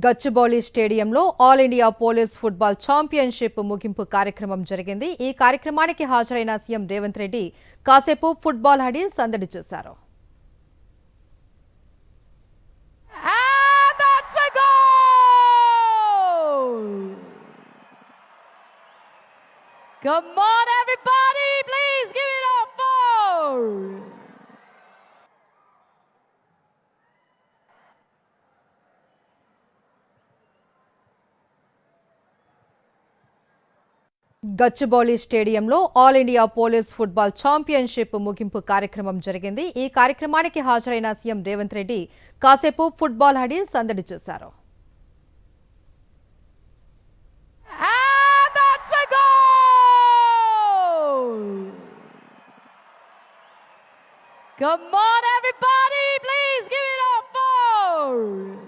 గచ్చిబౌలి స్టేడియంలో all India police football championship ముగింపు కార్యక్రమం జరిగింది. ఈ కార్యక్రమానికి హాజరైన సీఎం రేవంత్ రెడ్డి కాసేపు ఫుట్బాల్ ఆడి సందడి చేశారు. Come on everybody, please give it up for Gachibowli స్టేడియంలో all India police football championship ముగింపు కార్యక్రమం జరిగింది. ఈ కార్యక్రమానికి హాజరైన సీఎం రేవంత్ రెడ్డి కాసేపు ఫుట్బాల్ ఆడి సందడి చేశారు. Come on everybody, please give it up for